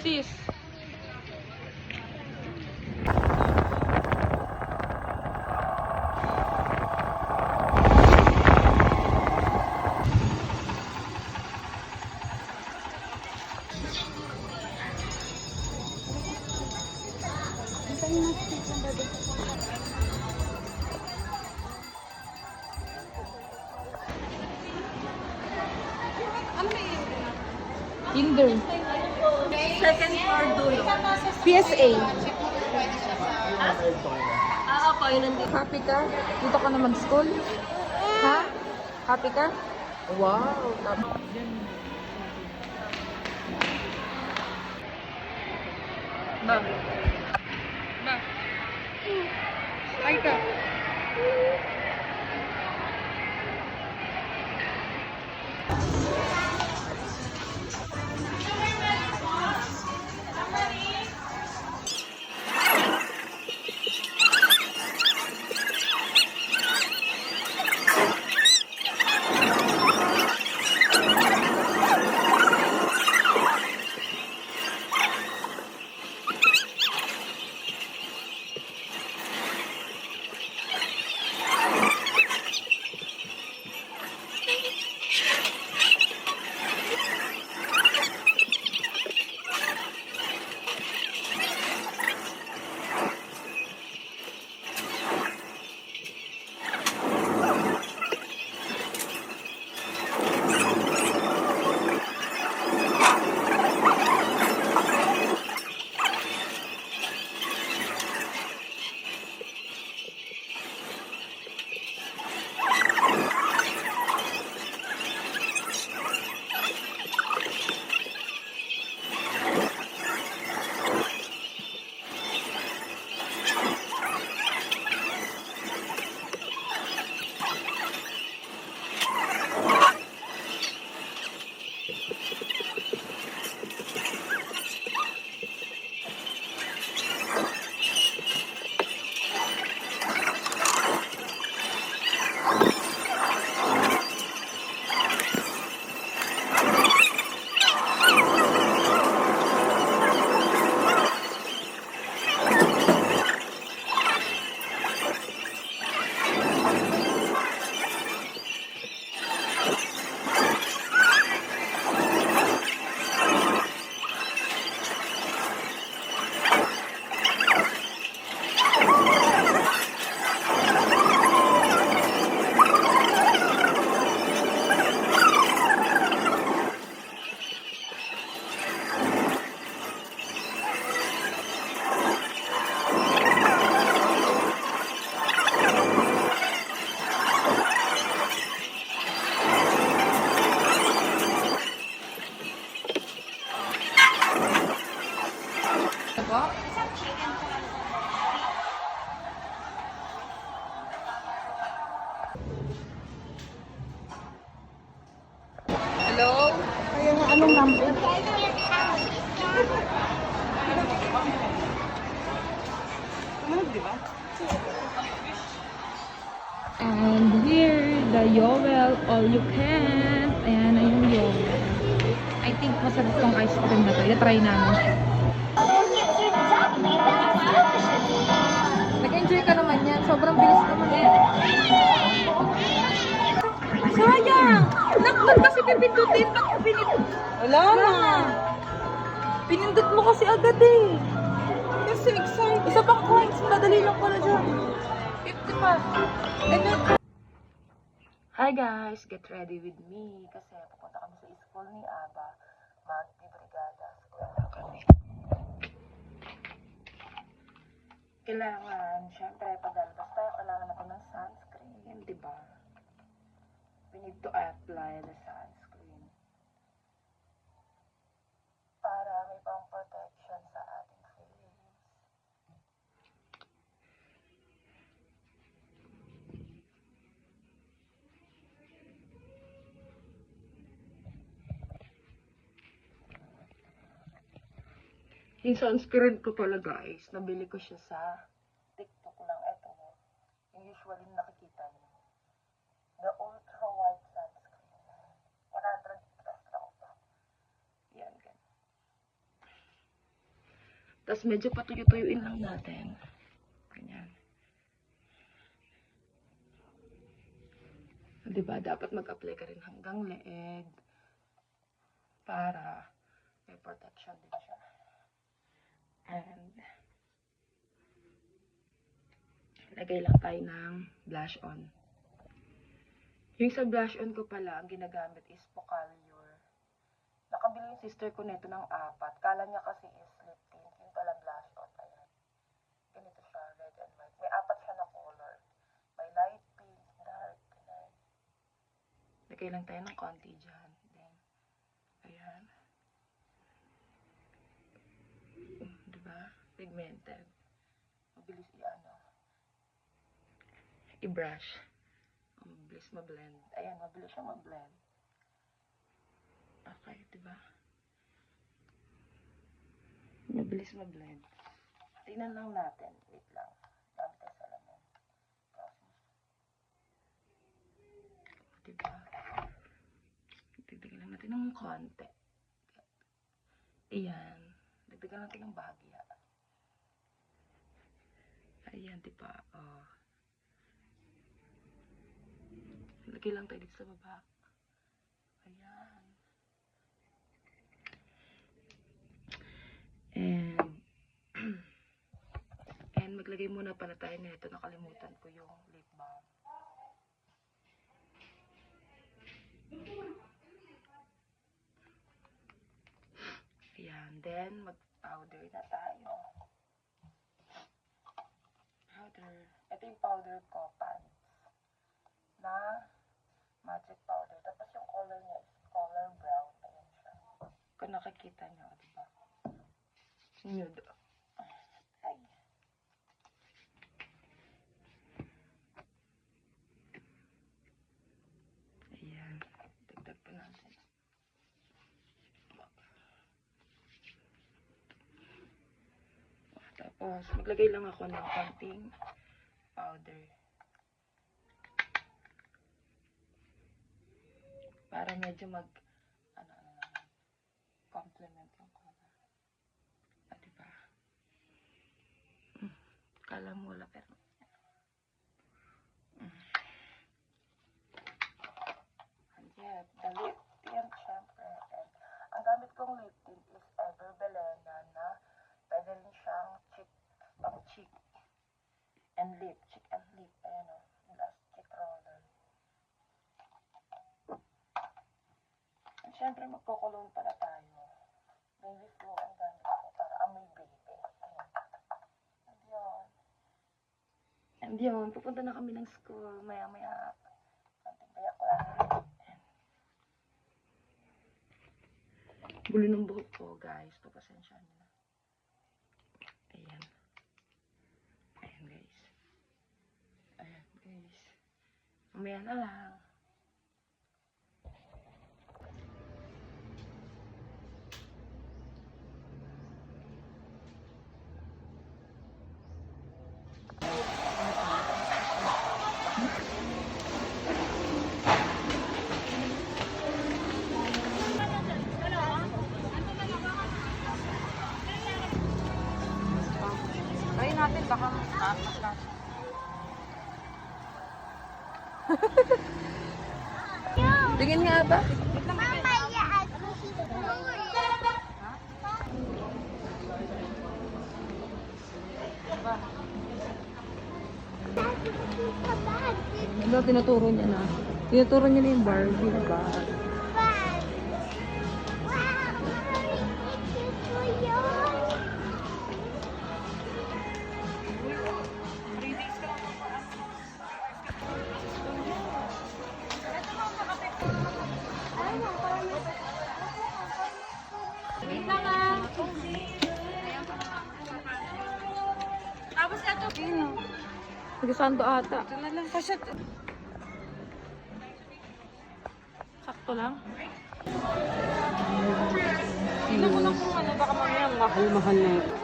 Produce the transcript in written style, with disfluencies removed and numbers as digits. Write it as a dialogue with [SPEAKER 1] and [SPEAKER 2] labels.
[SPEAKER 1] Sis. Kinder.
[SPEAKER 2] Second floor dulo.
[SPEAKER 1] PSA.
[SPEAKER 2] Ako, yun nandito.
[SPEAKER 1] Happy ka? Dito ka na mag-school? Ha? Happy ka? Wow. Ba? Ba? Ay ka. Hello?
[SPEAKER 2] Kaya nga, anong number?
[SPEAKER 1] And here, the Yowel All You Can. Ayan na yung Yowel. I think masarap tong ice cream na to. I-try namin siya. Nag-enjoy ka naman yan. Sobrang bilis naman yan. Sayang! Nakman kasi pipindutin. Ba't mo pinindot?
[SPEAKER 2] Wala na.
[SPEAKER 1] Pinindot mo kasi agad eh.
[SPEAKER 2] Kasi excited.
[SPEAKER 1] Isa pang coins. Madali lang pala dyan. 50 pa. Hi guys! Get ready with me. Kasi pupunta kami sa school ni Aba. Magbibrigada. Eskwela kami. Kailangan, syempre, padalbas tayo. Kailangan natin ng sunscreen. Diba? We need to apply the sunscreen. Para may pang protection sa ating face.
[SPEAKER 3] Yung sunscreen ko pala guys, nabili ko siya sa TikTok lang. Ito, yung usually nakikita niyo. The Ultra White Sunscreen. 100 plus lang ito. Yan, ganyan. Tapos medyo patuyo-tuyuin lang natin. Ganyan. Diba, dapat mag-apply ka rin hanggang leeg para may protection din siya. And lagay lang tayo ng blush on. Yung sa blush on ko pala, ang ginagamit is Pocallure. Nakabili yung sister ko nito ng 4. Kala niya kasi is lip tint. Yung pala blush on. Ayan. Ganito siya, red and white. May 4 siya na color. May light pink, dark, ganyan. Lagay lang tayo ng konti dyan. Then, ayan. Diba? Pigmented. Mabilis i-brush. Mabilis ma-blend. Ayan, mabilis siya ma-blend. Okay, diba? Mabilis ma-blend. Tingnan lang natin. Wait lang. Dami tayo sa laman. Diba? Dagdagan lang natin ng konti. Ayan. Dagdagan natin ng bahagya. Ayan, diba? Oh. Lagay lang tayo dito sa baba. Ayan. And maglagay muna pala tayo nito. Nakalimutan ko yung lip balm. Ayan. Then, mag-powder na tayo. Powder. Ito yung powder ko, Pants. Na magic powder. Tapos yung color niya is color brown. Ayan siya. Kung nakikita niyo, diba? Nude. Ay. Ayan. Dagdag pa natin. Tapos, maglagay lang ako ng konting powder. Para medyo complement yung color. Ah, diba? Kala mo wala pero. And yet, the lip tint, syempre. And ang gamit kong lip tint is Ever Belena na pwede rin siyang cheek and lip. Cheek and lip. Ayan o. Last cheek roller. And syempre, magkukulong pala tayo. Baby flow ang gamit ko para amoy baby. Ayan. And yun, pupunta na kami ng school. Maya-maya. Konting bayak ko lang. Gulo ng buhok ko, guys. Papasensya nyo na. Ayan. Ayan, guys. Ayan, guys. Mamaya na lang.
[SPEAKER 1] Try natin, baka mas lasa.
[SPEAKER 3] Tingin nga ba?
[SPEAKER 1] Diba, tinuturo niya na. Tinuturo niya na yung Barbie, diba?
[SPEAKER 2] Tapos ito.
[SPEAKER 1] Nag-santo ata.
[SPEAKER 2] Ito na lang kasi.
[SPEAKER 1] Sakto lang.
[SPEAKER 2] Tingnan ko lang kung ano, baka mamaya mahal.
[SPEAKER 4] Mahal na.